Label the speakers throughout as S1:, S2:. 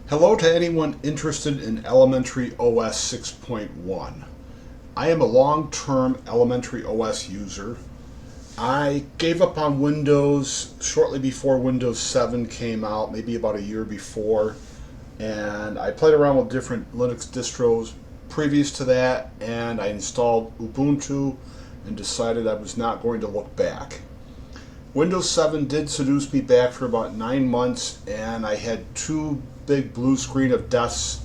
S1: Hello to anyone interested in Elementary OS 6.1. I am a long-term Elementary OS user. I gave up on Windows shortly before Windows 7 came out, maybe about a year before, and I played around with different Linux distros previous to that, and I installed Ubuntu and decided I was not going to look back. Windows 7 did seduce me back for about 9 months, and I had two big blue screen of deaths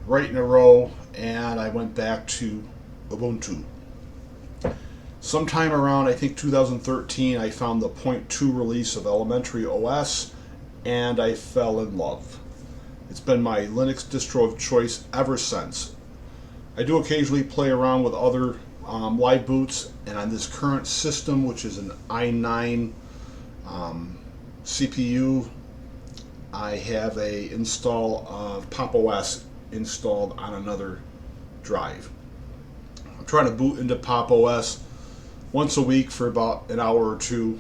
S1: right in a row, and I went back to Ubuntu. Sometime around, I think 2013, I found the .2 release of Elementary OS, and I fell in love. It's been my Linux distro of choice ever since. I do occasionally play around with other live boots, and on this current system, which is an i9 CPU, I have a install of Pop! OS installed on another drive. I'm trying to boot into Pop! OS once a week for about an hour or two,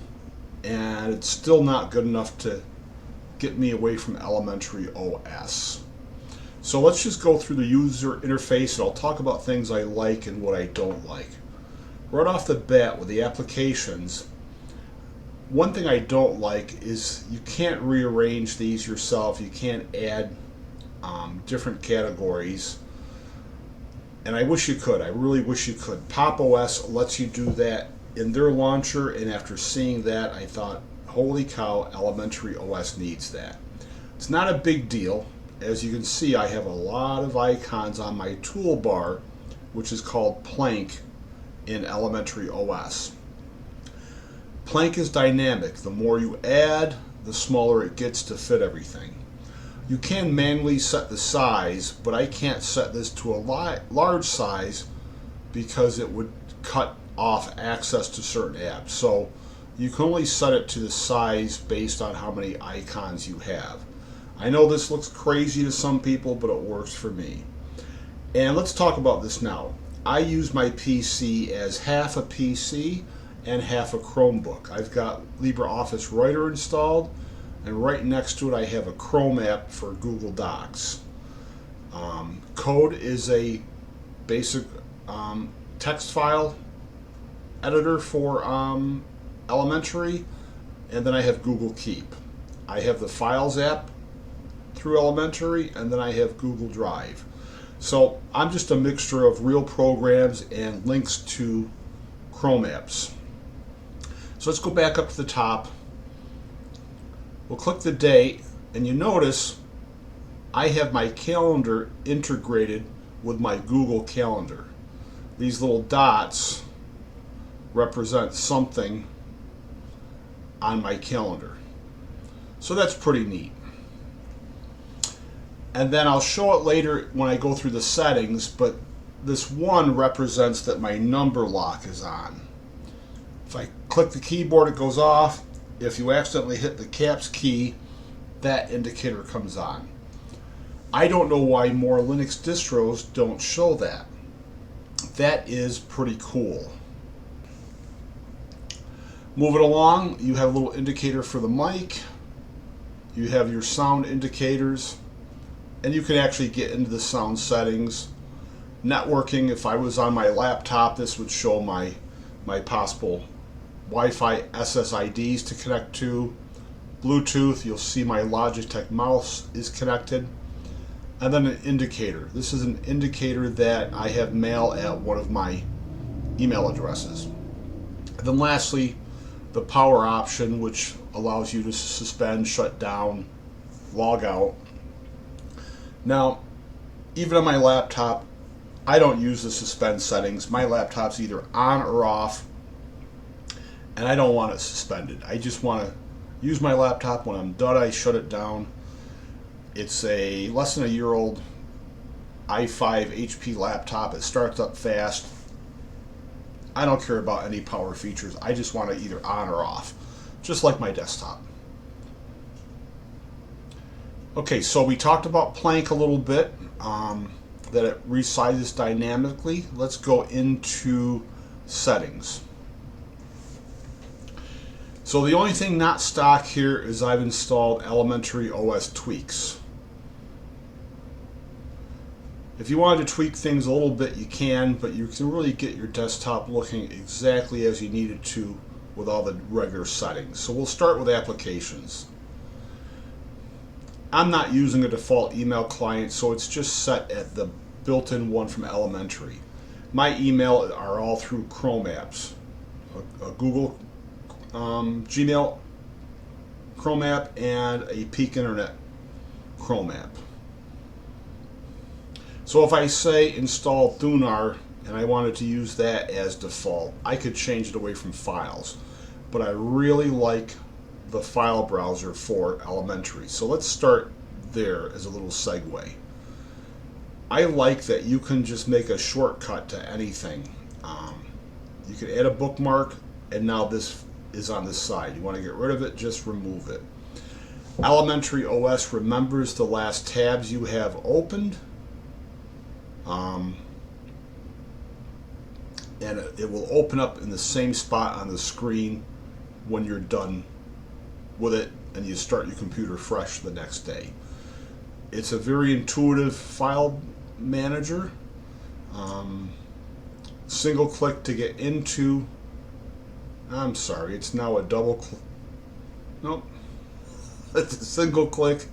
S1: and it's still not good enough to get me away from Elementary OS. So let's just go through the user interface, and I'll talk about things I like and what I don't like. Right off the bat with the applications, one thing I don't like is you can't rearrange these yourself. You can't add different categories, and I wish you could. I really wish you could. Pop! OS lets you do that in their launcher, and after seeing that, I thought, holy cow, Elementary OS needs that. It's not a big deal. As you can see, I have a lot of icons on my toolbar, which is called Plank in Elementary OS. Plank is dynamic. The more you add, the smaller it gets to fit everything. You can manually set the size, but I can't set this to a large size because it would cut off access to certain apps. So you can only set it to the size based on how many icons you have. I know this looks crazy to some people, but it works for me. And let's talk about this now. I use my PC as half a PC and half a Chromebook. I've got LibreOffice Writer installed, and right next to it I have a Chrome app for Google Docs. Code is a basic text file editor for Elementary, and then I have Google Keep. I have the Files app through Elementary, and then I have Google Drive. So I'm just a mixture of real programs and links to Chrome apps. So let's go back up to the top. We'll click the date, and you notice I have my calendar integrated with my Google Calendar. These little dots represent something on my calendar. So that's pretty neat. And then I'll show it later when I go through the settings, but this one represents that my number lock is on. If I click the keyboard, it goes off. If you accidentally hit the caps key, that indicator comes on. I don't know why more Linux distros don't show that. That is pretty cool. Moving along, you have a little indicator for the mic. You have your sound indicators, and you can actually get into the sound settings. Networking, if I was on my laptop, this would show my possible Wi-Fi SSIDs to connect to. Bluetooth, you'll see my Logitech mouse is connected. And then an indicator. This is an indicator that I have mail at one of my email addresses. And then lastly, the power option, which allows you to suspend, shut down, log out. Now, even on my laptop, I don't use the suspend settings. My laptop's either on or off, and I don't want it suspended. I just want to use my laptop. When I'm done, I shut it down. It's a less than a year old i5 HP laptop. It starts up fast. I don't care about any power features. I just want it either on or off, just like my desktop. Okay, so we talked about Plank a little bit, that it resizes dynamically. Let's go into settings. So the only thing not stock here is I've installed Elementary OS tweaks. If you wanted to tweak things a little bit, you can, but you can really get your desktop looking exactly as you need it to with all the regular settings. So we'll start with applications. I'm not using a default email client, so it's just set at the built-in one from Elementary. My email are all through Chrome apps, a Google Gmail Chrome app and a Peak Internet Chrome app. So if I say install Thunar and I wanted to use that as default, I could change it away from files. But I really like the file browser for Elementary. So let's start there as a little segue. I like that you can just make a shortcut to anything. You can add a bookmark, and now this is on this side. You want to get rid of it, just remove it. Elementary OS remembers the last tabs you have opened, and it will open up in the same spot on the screen when you're done with it and you start your computer fresh the next day. It's a very intuitive file manager. Single click to get into. I'm sorry, it's now a double click. Nope. It's a single click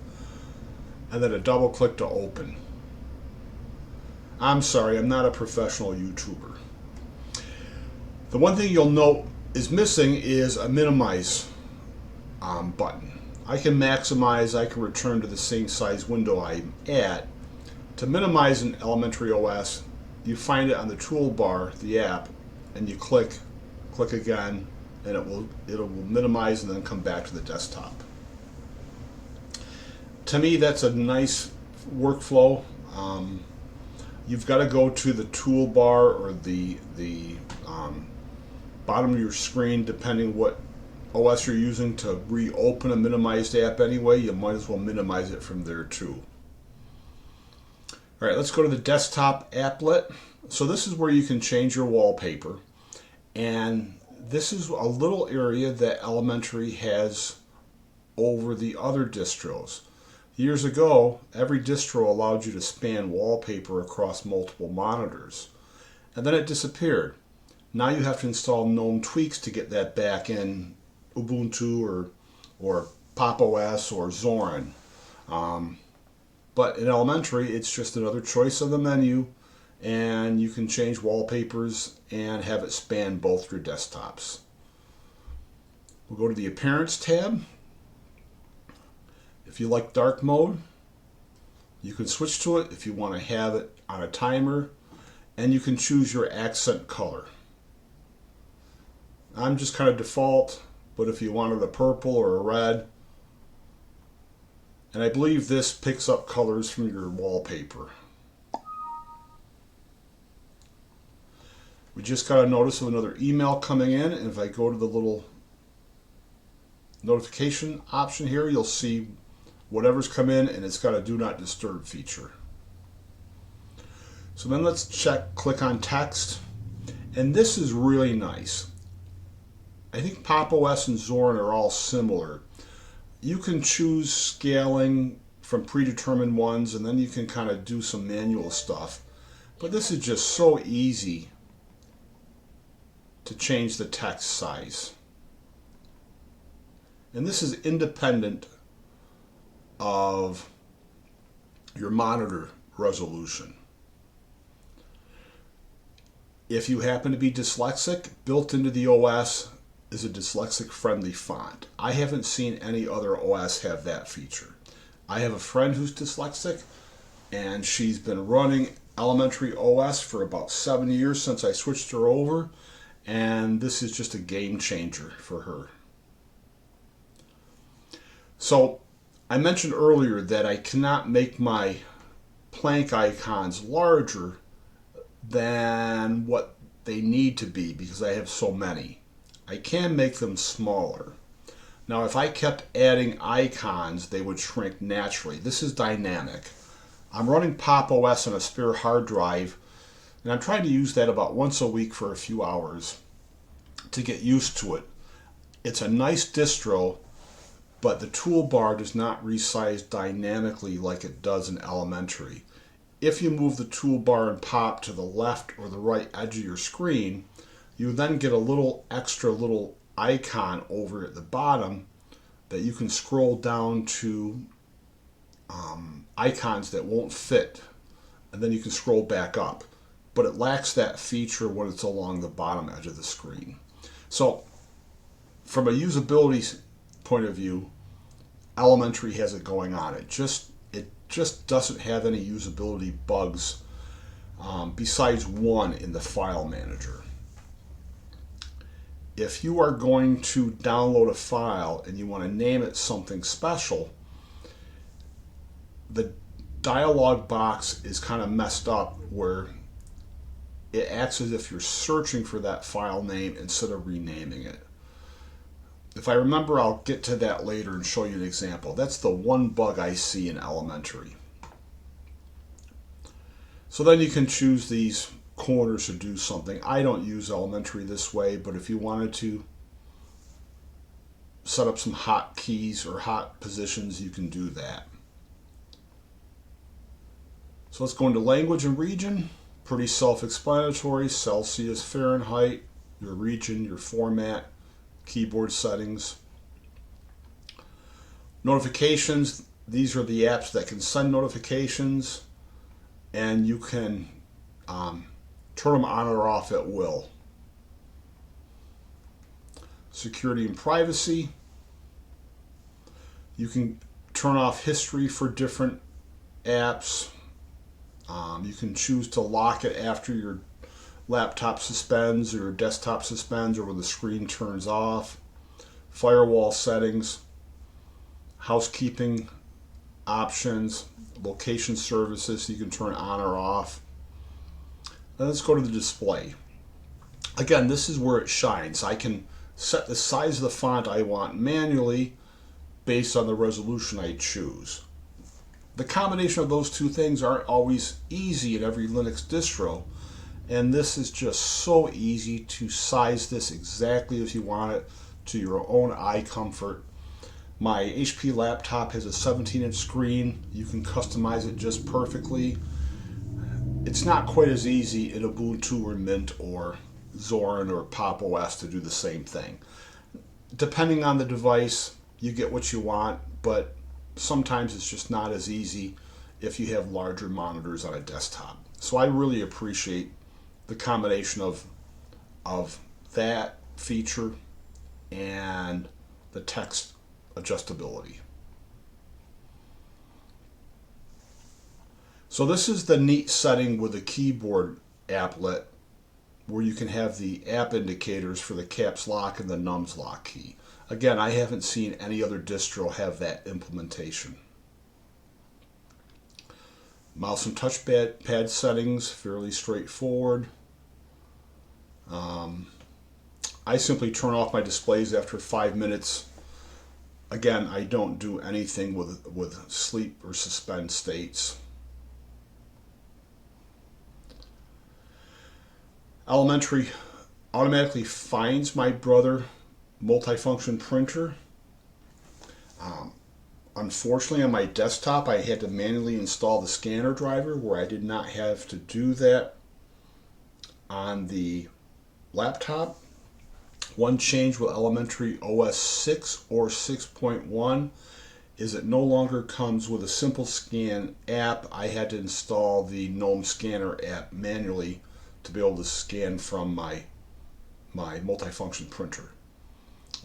S1: and then a double click to open. I'm sorry, I'm not a professional YouTuber. The one thing you'll note is missing is a minimize button. I can maximize, I can return to the same size window I'm at. To minimize an Elementary OS, you find it on the toolbar, the app, and you click again, and it will minimize and then come back to the desktop. To me, that's a nice workflow. You've got to go to the toolbar or the bottom of your screen, depending what OS you're using, to reopen a minimized app anyway. You might as well minimize it from there too. All right, let's go to the desktop applet. So this is where you can change your wallpaper, and this is a little area that Elementary has over the other distros. Years ago, every distro allowed you to span wallpaper across multiple monitors, and then it disappeared. Now you have to install known tweaks to get that back in Ubuntu or Pop! OS or Zorin. But in Elementary, it's just another choice of the menu, and you can change wallpapers and have it span both your desktops. We'll go to the Appearance tab. If you like dark mode, you can switch to it if you want to have it on a timer, and you can choose your accent color. I'm just kind of default, but if you wanted a purple or a red, and I believe this picks up colors from your wallpaper. We just got a notice of another email coming in, and if I go to the little notification option here, you'll see whatever's come in, and it's got a do not disturb feature. So then let's click on text, and this is really nice. I think Pop! OS and Zorin are all similar. You can choose scaling from predetermined ones, and then you can kind of do some manual stuff. But this is just so easy to change the text size. And this is independent of your monitor resolution. If you happen to be dyslexic, built into the OS is a dyslexic friendly font. I haven't seen any other OS have that feature. I have a friend who's dyslexic, and she's been running Elementary OS for about 7 years since I switched her over, and this is just a game changer for her. So I mentioned earlier that I cannot make my plank icons larger than what they need to be because I have so many. I can make them smaller. Now if I kept adding icons, they would shrink naturally. This is dynamic. I'm running Pop! OS on a spare hard drive, and I'm trying to use that about once a week for a few hours to get used to it. It's a nice distro, but the toolbar does not resize dynamically like it does in Elementary. If you move the toolbar and pop to the left or the right edge of your screen, you then get a little extra little icon over at the bottom that you can scroll down to icons that won't fit, and then you can scroll back up. But it lacks that feature when it's along the bottom edge of the screen. So from a usability point of view, Elementary has it going on. It just doesn't have any usability bugs besides one in the file manager. If you are going to download a file and you want to name it something special, the dialog box is kind of messed up where it acts as if you're searching for that file name instead of renaming it. If I remember, I'll get to that later and show you an example. That's the one bug I see in Elementary. So then you can choose these corners to do something. I don't use Elementary this way, but if you wanted to set up some hot keys or hot positions, you can do that. So let's go into language and region. Pretty self-explanatory. Celsius, Fahrenheit, your region, your format, keyboard settings. Notifications. These are the apps that can send notifications, and you can turn them on or off at will. Security and privacy. You can turn off history for different apps. You can choose to lock it after your laptop suspends or your desktop suspends or when the screen turns off. Firewall settings, housekeeping options, location services you can turn on or off. Now let's go to the display. Again, this is where it shines. I can set the size of the font I want manually based on the resolution I choose. The combination of those two things aren't always easy in every Linux distro, and this is just so easy to size this exactly as you want it to your own eye comfort. My HP laptop has a 17-inch screen. You can customize it just perfectly. It's not quite as easy in Ubuntu or Mint or Zorin or Pop! OS to do the same thing. Depending on the device, you get what you want, but sometimes it's just not as easy if you have larger monitors on a desktop. So I really appreciate the combination of that feature and the text adjustability. So this is the neat setting with the keyboard applet where you can have the app indicators for the caps lock and the nums lock key. Again, I haven't seen any other distro have that implementation. Mouse and touchpad settings, fairly straightforward. I simply turn off my displays after 5 minutes. Again, I don't do anything with sleep or suspend states. Elementary automatically finds my Brother multifunction printer. Unfortunately, on my desktop, I had to manually install the scanner driver, where I did not have to do that on the laptop. One change with Elementary OS 6 or 6.1 is it no longer comes with a simple scan app. I had to install the GNOME Scanner app manually to be able to scan from my multifunction printer.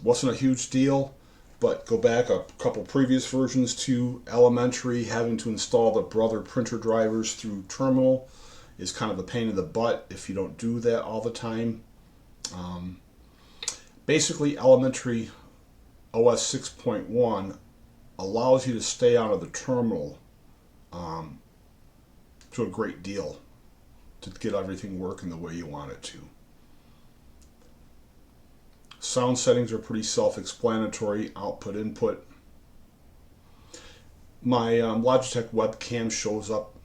S1: Wasn't a huge deal, but go back a couple previous versions to Elementary, having to install the Brother printer drivers through Terminal is kind of a pain in the butt if you don't do that all the time. Basically, Elementary OS 6.1 allows you to stay out of the terminal to a great deal to get everything working the way you want it to. Sound settings are pretty self-explanatory. Output, input. My Logitech webcam shows up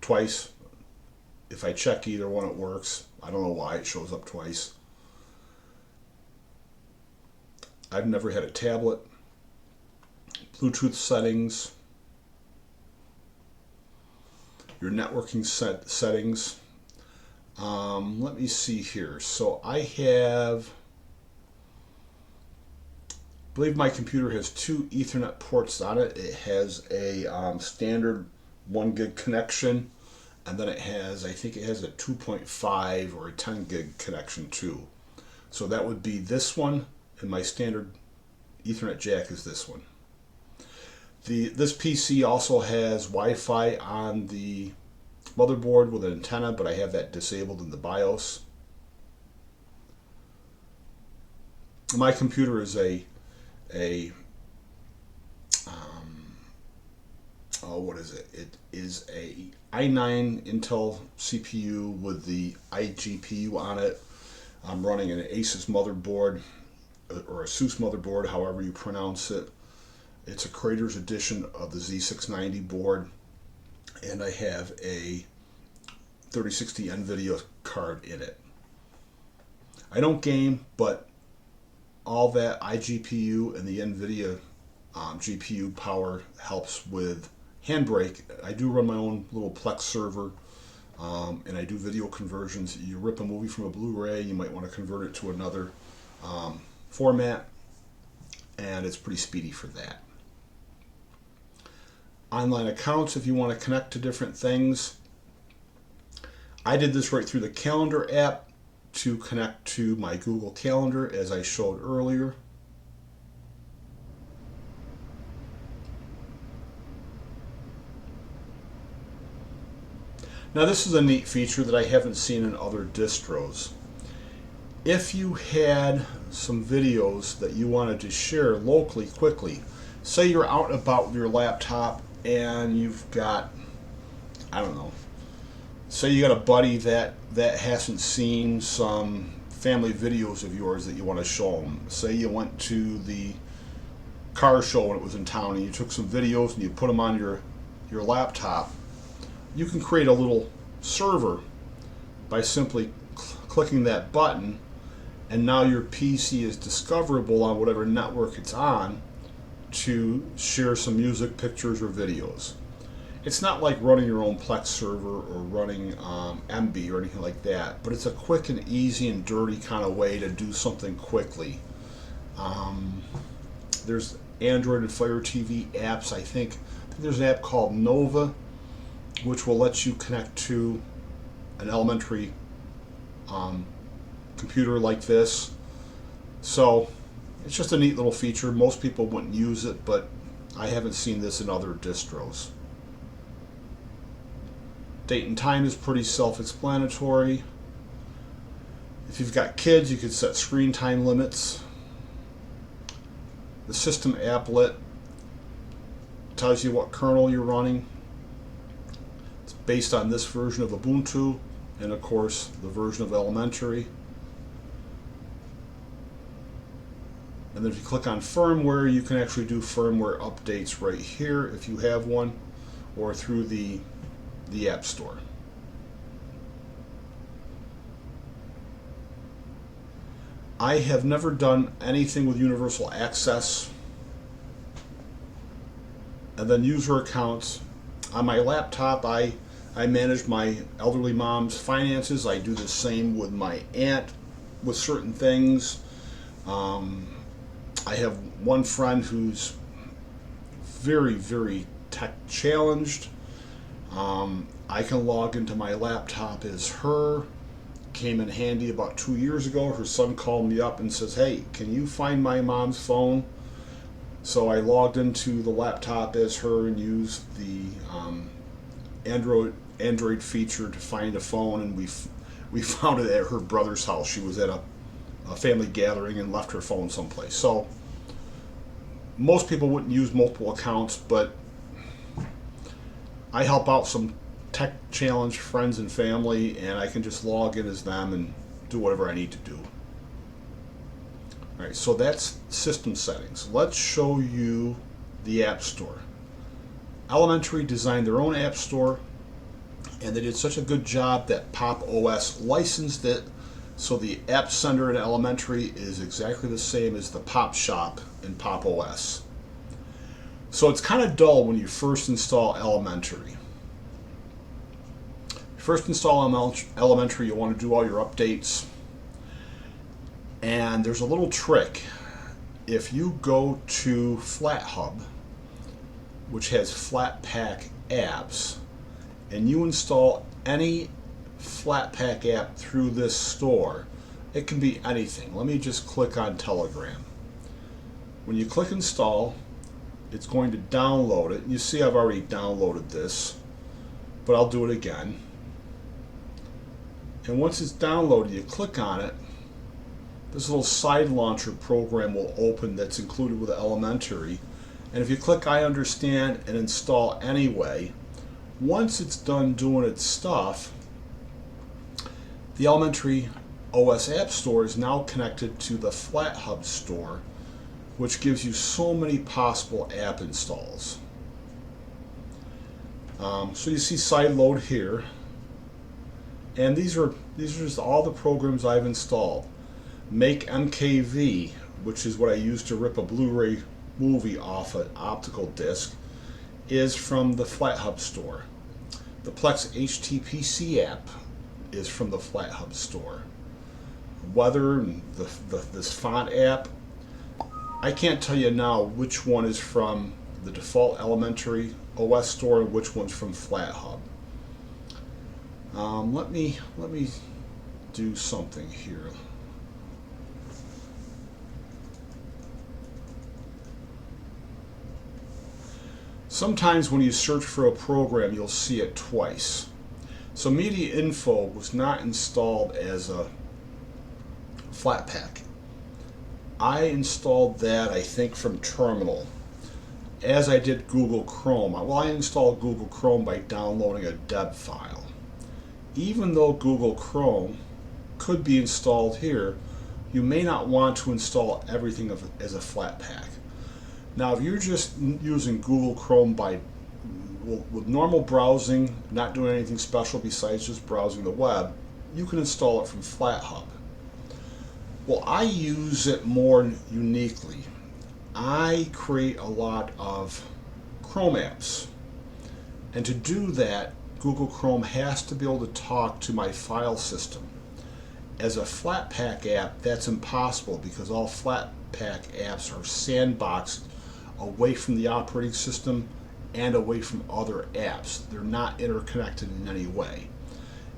S1: twice. If I check either one, it works. I don't know why it shows up twice. I've never had a tablet. Bluetooth settings. your networking settings. Let me see here. So I believe my computer has 2 Ethernet ports on it. It has a standard 1 gig connection, and then I think it has a 2.5 or a 10 gig connection too. So that would be this one, and my standard Ethernet jack is this one. This PC also has Wi-Fi on the motherboard with an antenna, but I have that disabled in the BIOS. My computer is what is it? It is a i9 Intel CPU with the iGPU on it. I'm running an Asus motherboard, or Asus motherboard, however you pronounce it. It's a Creator's Edition of the Z690 board, and I have a 3060 NVIDIA card in it. I don't game, but all that iGPU and the NVIDIA GPU power helps with Handbrake. I do run my own little Plex server, and I do video conversions. You rip a movie from a Blu-ray, you might want to convert it to another format, and it's pretty speedy for that. Online accounts, if you want to connect to different things. I did this right through the Calendar app to connect to my Google Calendar, as I showed earlier. Now this is a neat feature that I haven't seen in other distros. If you had some videos that you wanted to share locally quickly, say you're out and about with your laptop and you've got, I don't know, say you got a buddy that hasn't seen some family videos of yours that you want to show them. Say you went to the car show when it was in town and you took some videos and you put them on your laptop. You can create a little server by simply clicking that button, and now your PC is discoverable on whatever network it's on to share some music, pictures, or videos. It's not like running your own Plex server or running MB or anything like that, but it's a quick and easy and dirty kind of way to do something quickly. There's Android and Fire TV apps. I think there's an app called Nova, which will let you connect to an elementary computer like this. So it's just a neat little feature. Most people wouldn't use it, but I haven't seen this in other distros. Date and time is pretty self-explanatory. If you've got kids, you could set screen time limits. The system applet tells you what kernel you're running. It's based on this version of Ubuntu and, of course, the version of Elementary. And then if you click on firmware, you can actually do firmware updates right here if you have one, or through the App Store. I have never done anything with universal access. And then user accounts. On my laptop, I manage my elderly mom's finances. I do the same with my aunt with certain things. I have one friend who's very, very tech challenged. I can log into my laptop as her. Came in handy about 2 years ago. Her son called me up and says, "Hey, can you find my mom's phone?" So I logged into the laptop as her and used the Android feature to find a phone, and we found it at her brother's house. She was at a family gathering and left her phone someplace. So most people wouldn't use multiple accounts, but I help out some tech challenged friends and family, and I can just log in as them and do whatever I need to do. Alright, so that's system settings. Let's show you the App Store. Elementary designed their own App Store, and they did such a good job that Pop! OS licensed it, so the App Center in Elementary is exactly the same as the Pop Shop in Pop! OS. So it's kind of dull when you first install Elementary. First install Elementary, you want to do all your updates. And there's a little trick. If you go to FlatHub, which has Flatpak apps, and you install any Flatpak app through this store, it can be anything. Let me just click on Telegram. When you click install, it's going to download it. You see I've already downloaded this, but I'll do it again. And once it's downloaded, you click on it, this little side launcher program will open that's included with the Elementary. And if you click I understand and install anyway, once it's done doing its stuff, the Elementary OS App Store is now connected to the FlatHub store, which gives you so many possible app installs. So you see side load here, and these are just all the programs I've installed. Make MKV, which is what I use to rip a Blu-ray movie off an optical disc, is from the FlatHub store. The Plex HTPC app is from the FlatHub store. Weather and this font app, I can't tell you now which one is from the default Elementary OS store and which one's from FlatHub. Let me do something here. Sometimes when you search for a program, you'll see it twice. So Media Info was not installed as a Flatpak. I installed that, I think, from Terminal, as I did Google Chrome. Well, I installed Google Chrome by downloading a deb file. Even though Google Chrome could be installed here, you may not want to install everything as a Flatpak. Now, if you're just using Google Chrome with normal browsing, not doing anything special besides just browsing the web, you can install it from FlatHub. Well, I use it more uniquely. I create a lot of Chrome apps. And to do that, Google Chrome has to be able to talk to my file system. As a Flatpak app, that's impossible because all Flatpak apps are sandboxed away from the operating system and away from other apps. They're not interconnected in any way.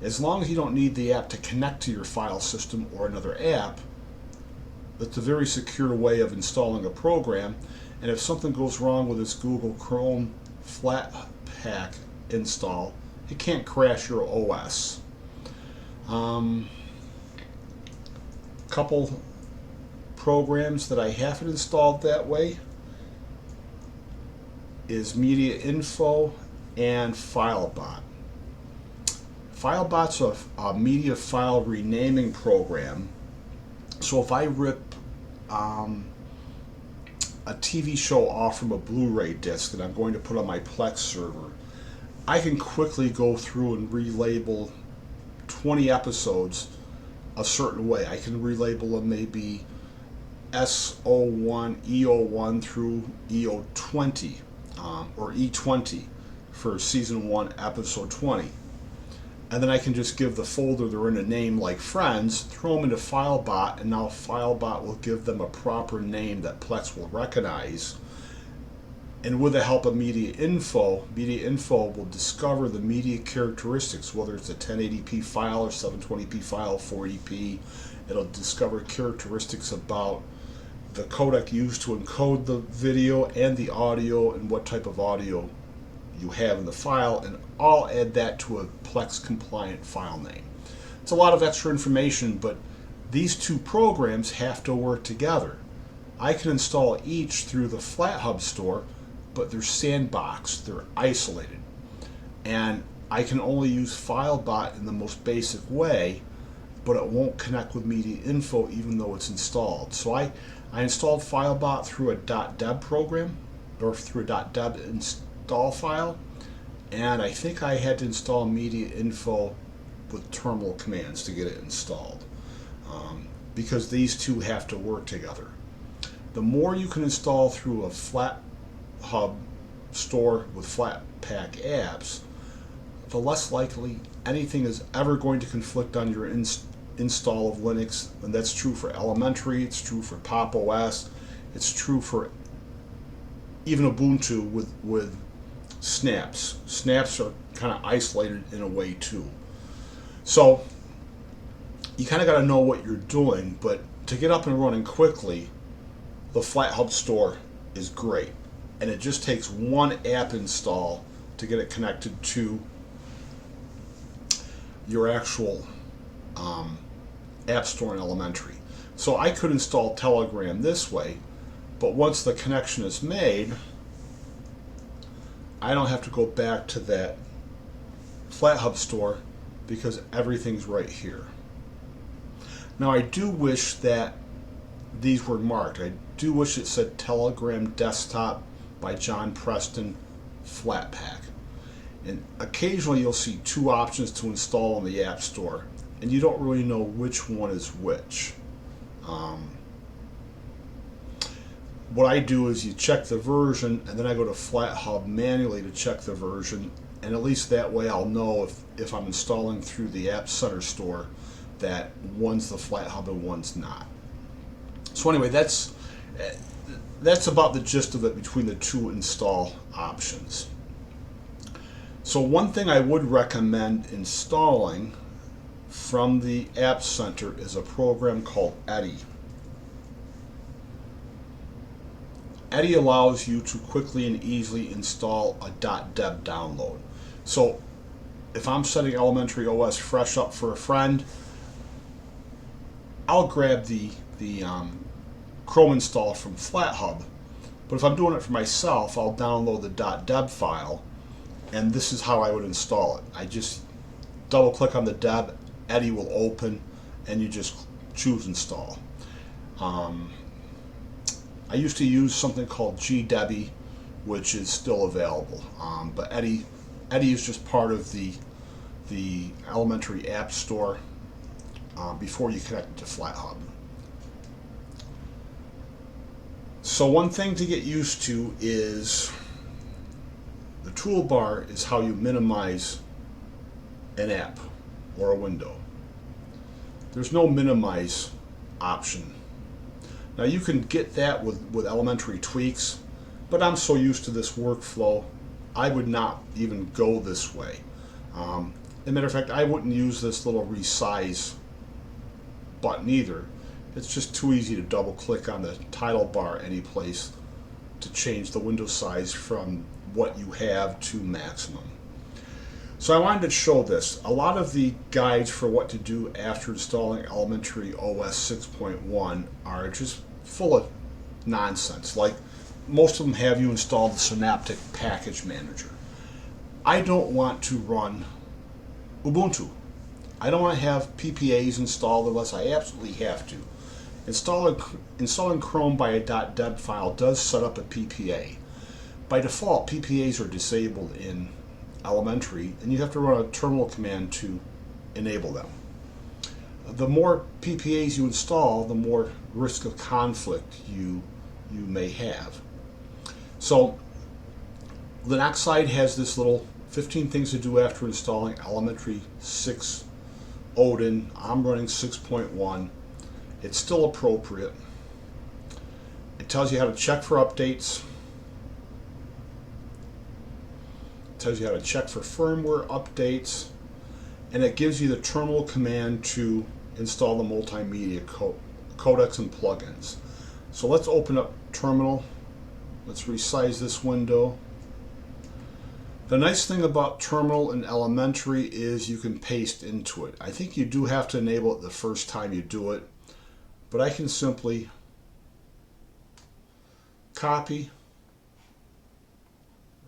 S1: As long as you don't need the app to connect to your file system or another app, it's a very secure way of installing a program. And if something goes wrong with this Google Chrome Flatpak install, it can't crash your OS. Couple programs that I haven't installed that way is Media Info and FileBot. FileBot's a media file renaming program. So if I rip a TV show off from a Blu-ray disc that I'm going to put on my Plex server, I can quickly go through and relabel 20 episodes a certain way. I can relabel them maybe S01, E01 through EO20, or E20 for season 1, episode 20. And then I can just give the folder they're in a name like Friends, throw them into FileBot, and now FileBot will give them a proper name that Plex will recognize. And with the help of Media Info will discover the media characteristics, whether it's a 1080p file or 720p file, 480p. It'll discover characteristics about the codec used to encode the video and the audio and what type of audio you have in the file, and I'll add that to a Plex compliant file name. It's a lot of extra information, but these two programs have to work together. I can install each through the FlatHub store, but they're sandboxed, they're isolated. And I can only use FileBot in the most basic way, but it won't connect with Media Info even though it's installed. So I installed FileBot through a .deb program, or through a .deb install file, and I think I had to install Media Info with terminal commands to get it installed, because these two have to work together. The more you can install through a FlatHub store with Flatpak apps, the less likely anything is ever going to conflict on your install of Linux. And that's true for elementary, it's true for Pop! OS, it's true for even Ubuntu with snaps. Snaps are kind of isolated in a way too. So you kind of got to know what you're doing, but to get up and running quickly, the FlatHub store is great. And it just takes one app install to get it connected to your actual app store in elementary. So I could install Telegram this way, but once the connection is made, I don't have to go back to that FlatHub store because everything's right here. Now I do wish that these were marked. I do wish it said Telegram Desktop by John Preston Flatpak. And occasionally you'll see two options to install in the App Store, and you don't really know which one is which. What I do is you check the version, and then I go to FlatHub manually to check the version, and at least that way I'll know if I'm installing through the App Center store that one's the FlatHub and one's not. So anyway, that's about the gist of it between the two install options. So one thing I would recommend installing from the App Center is a program called Eddy. Eddy allows you to quickly and easily install a .deb download. So if I'm setting elementary OS fresh up for a friend, I'll grab the Chrome installer from FlatHub, but if I'm doing it for myself, I'll download the .deb file, and this is how I would install it. I just double click on the deb, Eddy will open, and you just choose install. I used to use something called GDebi, which is still available, but Eddy is just part of the elementary app store before you connect it to FlatHub. So one thing to get used to is the toolbar is how you minimize an app or a window. There's no minimize option. Now you can get that with elementary tweaks, but I'm so used to this workflow, I would not even go this way. As a matter of fact, I wouldn't use this little resize button either. It's just too easy to double click on the title bar any place to change the window size from what you have to maximum. So I wanted to show this. A lot of the guides for what to do after installing elementary OS 6.1 are just full of nonsense. Like most of them have you install the Synaptic Package Manager. I don't want to run Ubuntu. I don't want to have PPAs installed unless I absolutely have to. Installing Chrome by a .deb file does set up a PPA. By default, PPAs are disabled in elementary, and you have to run a terminal command to enable them. The more PPAs you install, the more risk of conflict you may have. So Linuxside has this little 15 things to do after installing elementary 6 Odin. I'm running 6.1. It's still appropriate. It tells you how to check for updates. It tells you how to check for firmware updates. And it gives you the terminal command to install the multimedia codecs and plugins. So let's open up terminal. Let's resize this window. The nice thing about terminal in elementary is you can paste into it. I think you do have to enable it the first time you do it, but I can simply copy,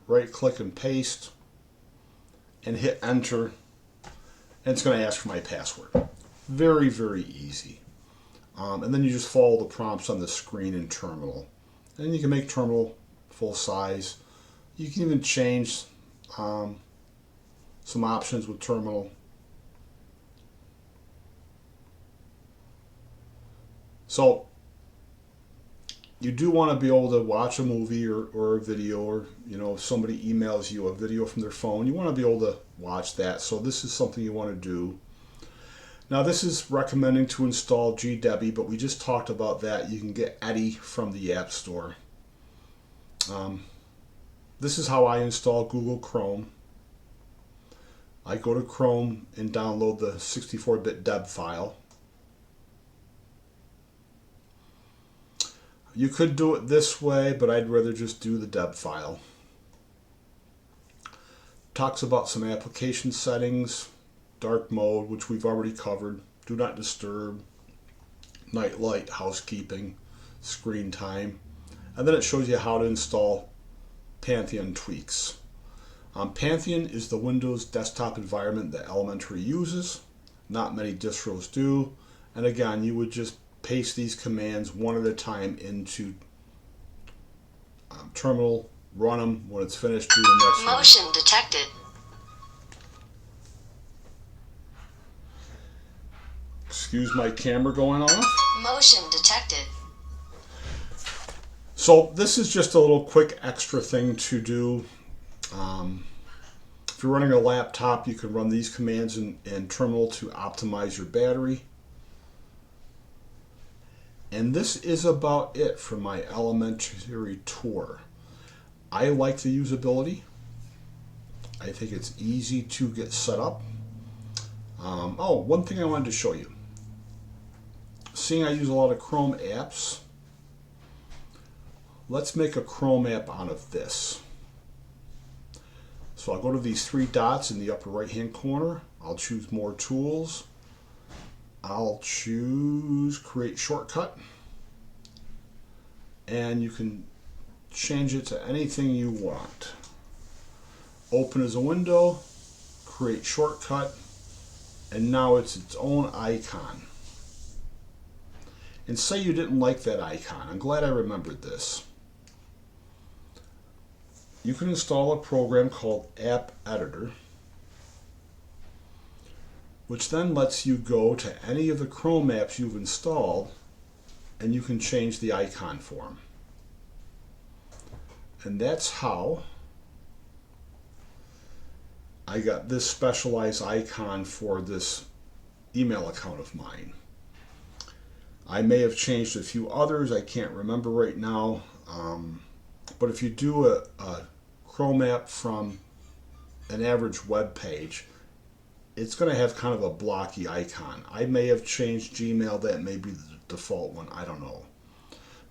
S1: right click and paste, and hit enter, and it's going to ask for my password. Very, very easy. And then you just follow the prompts on the screen in terminal. And you can make terminal full size. You can even change some options with terminal. So you do want to be able to watch a movie or a video, or if somebody emails you a video from their phone, you want to be able to watch that. So this is something you want to do. Now this is recommending to install GDebi, but we just talked about that. You can get Eddie from the App Store. This is how I install Google Chrome. I go to Chrome and download the 64-bit deb file. You could do it this way, but I'd rather just do the deb file. Talks about some application settings, dark mode, which we've already covered, do not disturb, night light, housekeeping, screen time, and then it shows you how to install Pantheon tweaks. Pantheon is the Windows desktop environment that Elementary uses. Not many distros do, and again, you would just paste these commands one at a time into terminal, run them. When it's finished, do the next one.
S2: Motion detected.
S1: Excuse my camera going off.
S2: Motion detected.
S1: So this is just a little quick extra thing to do. If you're running a laptop, you can run these commands in terminal to optimize your battery. And this is about it for my Elementary tour. I like the usability. I think it's easy to get set up. One thing I wanted to show you. Seeing I use a lot of Chrome apps, let's make a Chrome app out of this. So I'll go to these three dots in the upper right hand corner. I'll choose More Tools. I'll choose Create Shortcut, and you can change it to anything you want. Open as a window, create shortcut, and now it's its own icon. And say you didn't like that icon. I'm glad I remembered this. You can install a program called App Editor, which then lets you go to any of the Chrome apps you've installed and you can change the icon for them. And that's how I got this specialized icon for this email account of mine. I may have changed a few others, I can't remember right now. But if you do a Chrome app from an average web page, it's going to have kind of a blocky icon. I may have changed Gmail, that may be the default one, I don't know.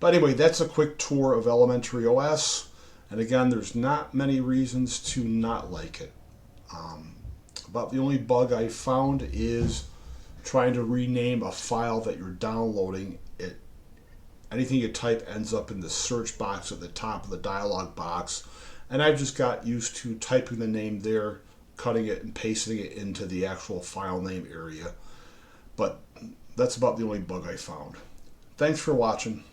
S1: But anyway, that's a quick tour of Elementary OS. And again, there's not many reasons to not like it. About the only bug I found is trying to rename a file that you're downloading. Anything you type ends up in the search box at the top of the dialog box. And I've just got used to typing the name there, cutting it and pasting it into the actual file name area. But that's about the only bug I found. Thanks for watching.